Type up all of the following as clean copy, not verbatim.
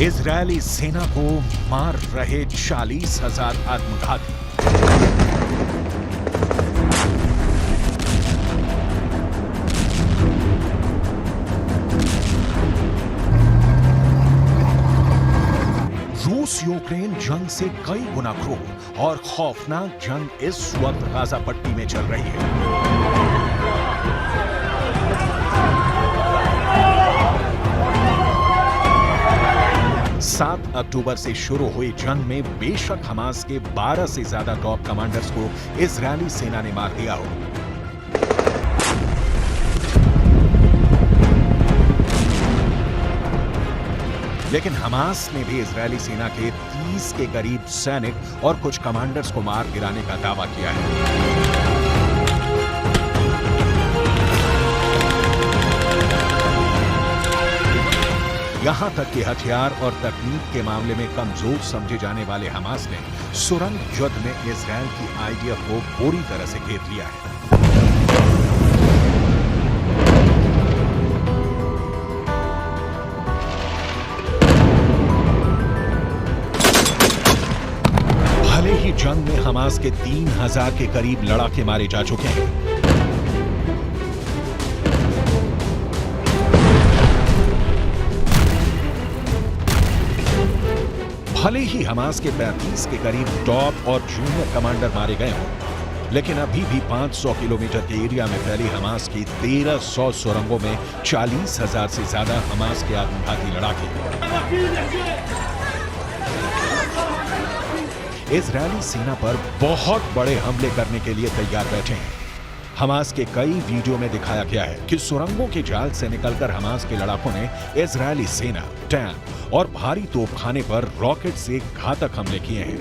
Israeli सेना को मार रहे 40,000 आत्मघाती। रूस यूक्रेन जंग से कई गुना क्रूर और खौफनाक जंग इस वक्त गाजा पट्टी में चल रही है। 7 अक्टूबर से शुरू हुई जंग में बेशक हमास के 12 से ज्यादा टॉप कमांडर्स को इजरायली सेना ने मार दिया हो, लेकिन हमास ने भी इजरायली सेना के 30 के करीब सैनिक और कुछ कमांडर्स को मार गिराने का दावा किया है। यहां तक कि हथियार और तकनीक के मामले में कमजोर समझे जाने वाले हमास ने सुरंग युद्ध में इजरायल की आईडीएफ को पूरी तरह से घेर लिया है। भले ही जंग में हमास के 3,000 के करीब लड़ाके मारे जा चुके हैं, भले ही हमास के 35 के करीब टॉप और जूनियर कमांडर मारे गए हों, लेकिन अभी भी 500 किलोमीटर के एरिया में फैली हमास की 1300 सुरंगों में 40,000 से ज्यादा हमास के आत्मघाती लड़ाके इजरायली सेना पर बहुत बड़े हमले करने के लिए तैयार बैठे हैं। हमास के कई वीडियो में दिखाया गया है कि सुरंगों के जाल से निकलकर हमास के लड़ाकों ने इजरायली सेना, टैंक और भारी तोपखाने पर रॉकेट से घातक हमले किए हैं।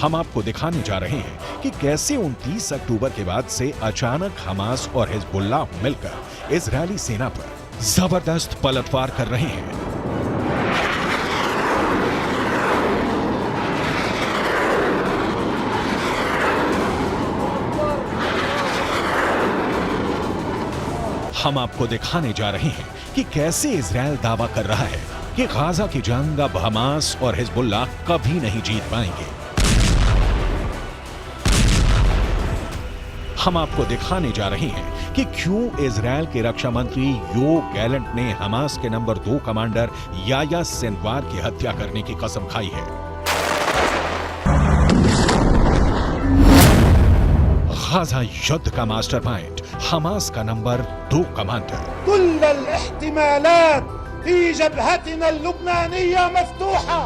हम आपको दिखाने जा रहे हैं कि कैसे 29 अक्टूबर के बाद से अचानक हमास और हिजबुल्लाह मिलकर इजरायली सेना पर जबरदस्त पलटवार कर रहे हैं। हम आपको दिखाने जा रहे हैं कि कैसे इजरायल दावा कर रहा है कि गाजा की जंग अब हमास और हिजबुल्लाह कभी नहीं जीत पाएंगे। हम आपको दिखाने जा रहे हैं कि क्यों इजरायल के रक्षा मंत्री योव गैलेंट ने हमास के नंबर 2 कमांडर याह्या सिनवार की हत्या करने की कसम खाई है। गाजा युद्ध का मास्टर माइंड हमास का नंबर 2 कमांडर। कुल अल-इहतिमालात फी जबहतिना अल-लुबनानिया मफ्तूहा।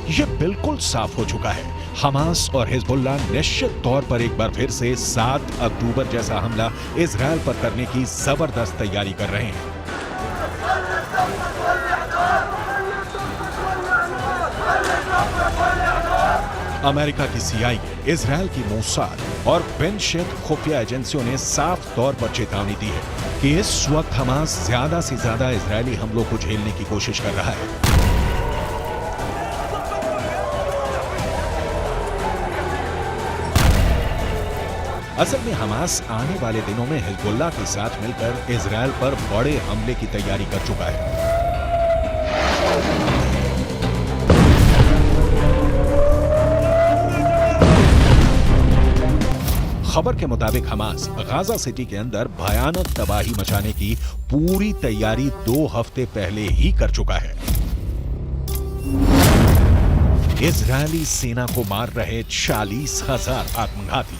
ये बिल्कुल साफ हो चुका है, हमास और हिजबुल्लाह निश्चित तौर पर एक बार फिर से 7 अक्टूबर जैसा हमला इजरायल पर करने की जबरदस्त तैयारी कर रहे हैं। अमेरिका की CIA, इजरायल की मोसाद और बिन शेख खुफिया एजेंसियों ने साफ तौर पर चेतावनी दी है कि इस वक्त हमास ज्यादा से ज्यादा इजरायली हमलों को झेलने की कोशिश कर रहा है। असल में हमास आने वाले दिनों में हिजबुल्लाह के साथ मिलकर इजरायल पर बड़े हमले की तैयारी कर चुका है। खबर के मुताबिक हमास गाजा सिटी के अंदर भयानक तबाही मचाने की पूरी तैयारी 2 हफ्ते पहले ही कर चुका है। इजरायली सेना को मार रहे 40,000 आत्मघाती।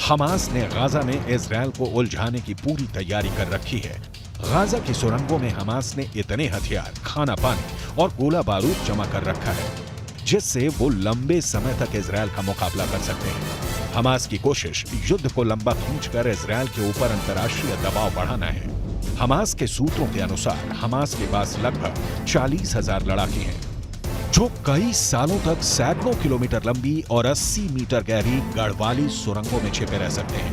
हमास ने गाजा में इजरायल को उलझाने की पूरी तैयारी कर रखी है। गाजा की सुरंगों में हमास ने इतने हथियार, खाना पानी और गोला बारूद जमा कर रखा है जिससे वो लंबे समय तक इजरायल का मुकाबला कर सकते हैं। हमास की कोशिश युद्ध को लंबा खींचकर इजरायल के ऊपर अंतर्राष्ट्रीय दबाव बढ़ाना है। हमास के सूत्रों के अनुसार हमास के पास लगभग 40,000 लड़ाके हैं जो कई सालों तक सैकड़ों किलोमीटर लंबी और 80 मीटर गहरी गढ़वाली सुरंगों में छिपे रह सकते हैं।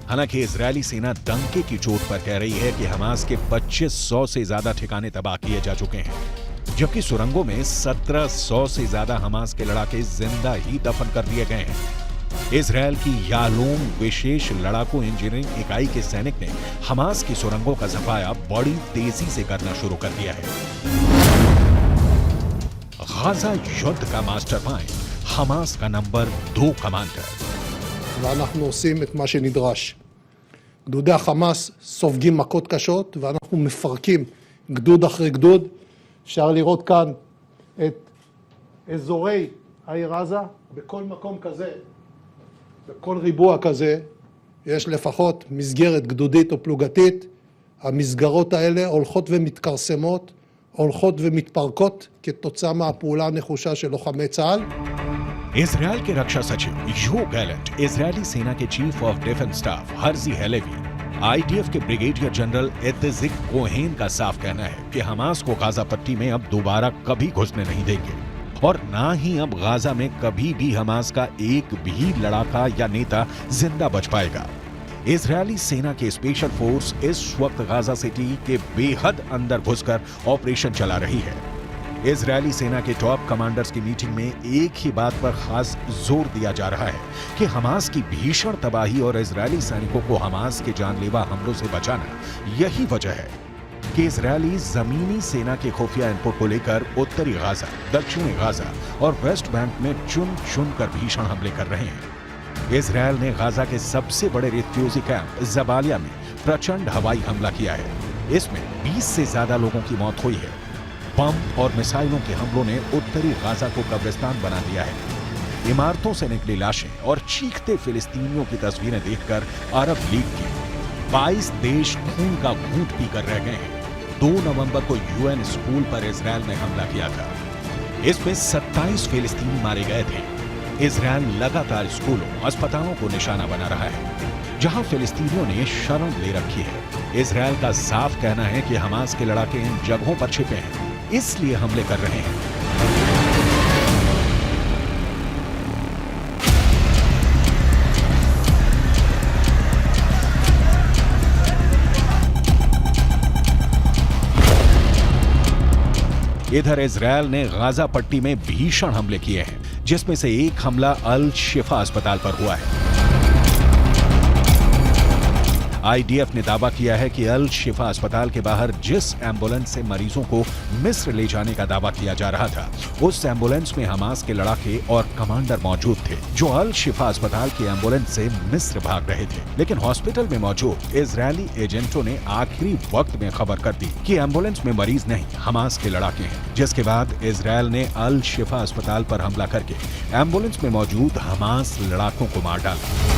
हालांकि इजरायली सेना डंके की चोट पर कह रही है कि हमास के 2500 से ज्यादा ठिकाने तबाह किए जा चुके हैं, जबकि सुरंगों में 1700 से ज्यादा हमास के लड़ाके जिंदा ही दफन कर दिए गए हैं। इजरायल की यालोम विशेष लड़ाकू इंजीनियरिंग इकाई के सैनिक ने हमास की सुरंगों का सफाया बड़ी तेजी से करना शुरू कर दिया है। गाजा युद्ध का मास्टर माइंड, हमास का नंबर 2 कमांडर। ואנחנו עושים את מה שנדרש. גדודי החמאס סופגים מכות קשות ואנחנו מפרקים גדוד אחרי גדוד. אפשר לראות כאן את אזורי העיר עזה. בכל מקום כזה, בכל ריבוע כזה, יש לפחות מסגרת גדודית או פלוגתית. המסגרות האלה הולכות ומתכרסמות, הולכות ומתפרקות כתוצאה מהפעולה הנחושה של לוחמי צה"ל. इजरायल के रक्षा सचिव यो गैलेंट, इजरायली सेना के chief of defence staff Herzi Halevi, IDF के ब्रिगेडियर जनरल इत्जिक कोहेन का साफ कहना है कि हमास को गाजा पट्टी में अब दोबारा कभी घुसने नहीं देंगे और ना ही अब गाजा में कभी भी हमास का एक भी लड़ाका या नेता जिंदा बच पाएगा। इजरायली सेना के स्पेशल फोर्स इस वक्त गाजा सिटी के बेहद अंदर घुसकर ऑपरेशन चला रही है। इजरायली सेना के टॉप कमांडर्स की मीटिंग में एक ही बात पर खास जोर दिया जा रहा है कि हमास की भीषण तबाही और इजरायली सैनिकों को हमास के जानलेवा हमलों से बचाना यही वजह है कि इजरायली जमीनी सेना के खुफिया इनपुट को लेकर उत्तरी गाजा, दक्षिणी गाजा और वेस्ट बैंक में चुन चुन कर भीषण हमले कर रहे हैं। इजरायल ने गाजा के सबसे बड़े रिफ्यूजी कैंप जबालिया में प्रचंड हवाई हमला किया है। इसमें 20 से ज्यादा लोगों की मौत हुई है। बम और मिसाइलों के हमलों ने उत्तरी गाजा को कब्रिस्तान बना दिया है। इमारतों से निकली लाशें और चीखते फिलिस्तीनियों की तस्वीरें देखकर अरब लीग के 22 देश खून का घूंट पीकर रह गए हैं। 2 नवंबर को यूएन स्कूल पर इजरायल ने हमला किया था। इसमें 27 फिलिस्तीनी मारे गए थे। इजरायल लगातार स्कूलों, अस्पतालों को निशाना बना रहा है जहां फिलिस्तीनियों ने शरण ले रखी है। इजरायल का साफ कहना है कि हमास के लड़ाके इन जगहों पर छिपे हैं, इसलिए हमले कर रहे हैं। इधर इजरायल ने गाजा पट्टी में भीषण हमले किए हैं, जिसमें से एक हमला अल शिफा अस्पताल पर हुआ है। आईडीएफ ने दावा किया है कि अल शिफा अस्पताल के बाहर जिस एम्बुलेंस से मरीजों को मिस्र ले जाने का दावा किया जा रहा था, उस एम्बुलेंस में हमास के लड़ाके और कमांडर मौजूद थे जो अल शिफा अस्पताल की एम्बुलेंस से मिस्र भाग रहे थे। लेकिन हॉस्पिटल में मौजूद इजरायली एजेंटों ने आखिरी वक्त में खबर कर दी कि एम्बुलेंस में मरीज नहीं, हमास के लड़ाके हैं, जिसके बाद इजरायल ने अल शिफा अस्पताल पर हमला करके एम्बुलेंस में मौजूद हमास लड़ाकों को मार डाला।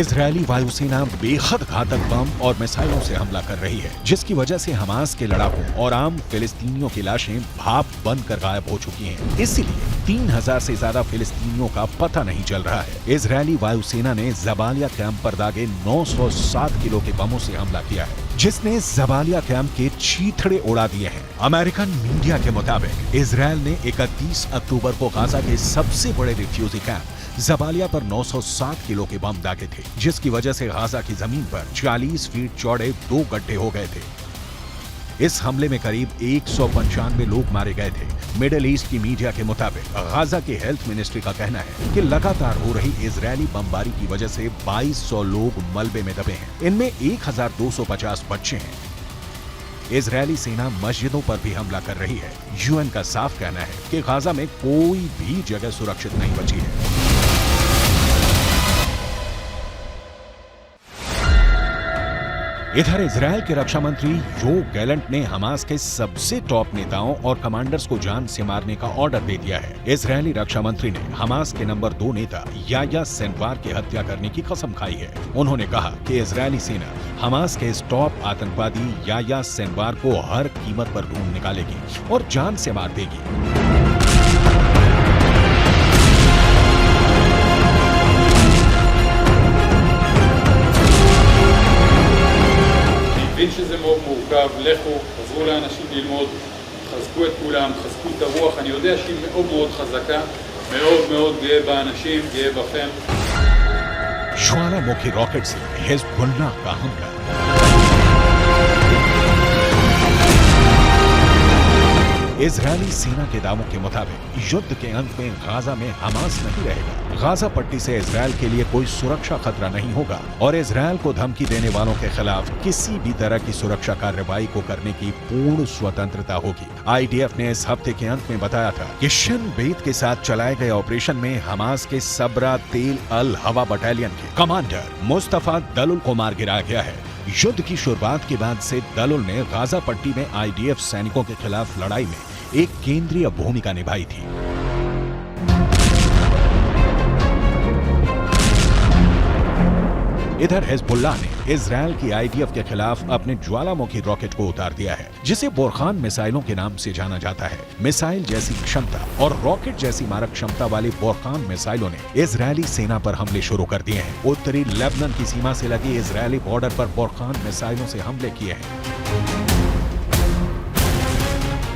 इजरायली वायुसेना बेहद घातक बम और मिसाइलों से हमला कर रही है, जिसकी वजह से हमास के लड़ाकों और आम फिलिस्तीनियों की लाशें भाप बनकर गायब हो चुकी हैं। इसीलिए 3000 से ज्यादा फिलिस्तीनियों का पता नहीं चल रहा है। इजरायली वायुसेना ने जबालिया कैंप पर दागे 907 किलो के बमों से हमला किया है, जिसने जबालिया कैंप के चीथड़े उड़ा दिए हैं। अमेरिकन मीडिया के मुताबिक इजरायल ने 31 अक्टूबर को गाजा के सबसे बड़े रिफ्यूजी कैंप जबालिया पर 907 किलो के बम दागे थे, जिसकी वजह से गाजा की जमीन पर 40 फीट चौड़े 2 गड्ढे हो गए थे। इस हमले में करीब 195 लोग मारे गए थे। मिडिल ईस्ट की मीडिया के मुताबिक गाजा के हेल्थ मिनिस्ट्री का कहना है कि लगातार हो रही इजरायली बमबारी की वजह से 2200 लोग मलबे में दबे हैं। इनमें 1250 बच्चे हैं। इजरायली सेना मस्जिदों पर भी हमला कर रही है। यूएन का साफ कहना है कि गाजा में कोई भी जगह सुरक्षित नहीं बची है। इधर इजरायल के रक्षा मंत्री योव गैलेंट ने हमास के सबसे टॉप नेताओं और कमांडर्स को जान से मारने का ऑर्डर दे दिया है। इजरायली रक्षा मंत्री ने हमास के नंबर 2 नेता याह्या सिनवार की हत्या करने की कसम खाई है। उन्होंने कहा कि इजरायली सेना हमास के इस टॉप आतंकवादी याह्या सिनवार को हर कीमत पर ढूंढ निकालेगी और जान से मार देगी। שזה מאוד מורכב, לכו, תעזרו לאנשים ללמוד, תחזקו את כולם, תחזקו את הרוח, אני יודע שהיא מאוד מאוד חזקה, מאוד מאוד גאה באנשים, גאה בכם. ज्वालामुखी रॉकेट से हिजबुल्लाह का हमला। इजरायली सेना के दावों के मुताबिक युद्ध के अंत में गाजा में हमास नहीं रहेगा। गाजा पट्टी से इजरायल के लिए कोई सुरक्षा खतरा नहीं होगा और इजरायल को धमकी देने वालों के खिलाफ किसी भी तरह की सुरक्षा कार्रवाई को करने की पूर्ण स्वतंत्रता होगी। आईडीएफ ने इस हफ्ते के अंत में बताया था कि शिन बेत के साथ चलाए गए ऑपरेशन में हमास के सबरा तेल अल हवा बटालियन के कमांडर मुस्तफा दलुल को मार गिराया गया है। युद्ध की शुरुआत के बाद से दलुल ने गाजा पट्टी में आईडीएफ सैनिकों के खिलाफ लड़ाई में एक केंद्रीय भूमिका निभाई थी। इधर हिजबुल्लाह ने इजरायल की आईडीएफ के खिलाफ अपने ज्वालामुखी रॉकेट को उतार दिया है, जिसे बोरखान मिसाइलों के नाम से जाना जाता है। मिसाइल जैसी क्षमता और रॉकेट जैसी मारक क्षमता वाली बोरखान मिसाइलों ने इजरायली सेना पर हमले शुरू कर दिए हैं। उत्तरी लेबनान की सीमा से लगी इजरायली बॉर्डर पर बोरखान मिसाइलों से हमले किए हैं।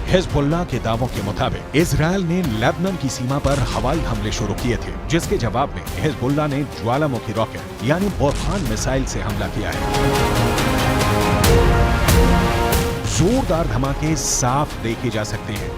हिजबुल्लाह के दावों के मुताबिक इजरायल ने लेबनान की सीमा पर हवाई हमले शुरू किए थे, जिसके जवाब में हिजबुल्लाह ने ज्वालामुखी रॉकेट यानी बोरखान मिसाइल से हमला किया है। जोरदार धमाके साफ देखे जा सकते हैं।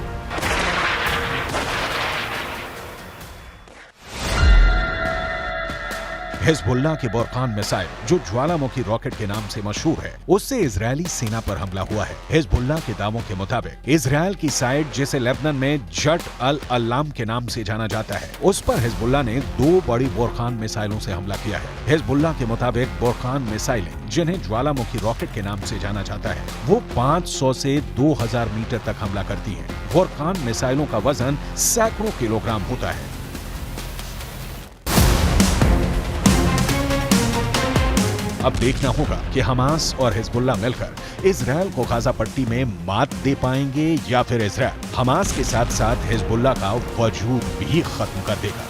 हिजबुल्लाह के बोरखान मिसाइल, जो ज्वालामुखी रॉकेट के नाम से मशहूर है, उससे इजरायली सेना पर हमला हुआ है। हिजबुल्लाह के दावों के मुताबिक इजरायल की साइड, जिसे लेबनान में जट अल अल्लाम के नाम से जाना जाता है, उस पर हिजबुल्लाह ने 2 बड़ी बोरखान मिसाइलों से हमला किया है। हिजबुल्लाह के मुताबिक बोरखान मिसाइलें, जिन्हें ज्वालामुखी रॉकेट के नाम से जाना जाता है, वो 500 से 2000 मीटर तक हमला करती है। बोरखान मिसाइलों का वजन सैकड़ों किलोग्राम होता है। अब देखना होगा कि हमास और हिजबुल्लाह मिलकर इजरायल को गाजा पट्टी में मात दे पाएंगे या फिर इजरायल हमास के साथ साथ हिजबुल्लाह का वजूद भी खत्म कर देगा।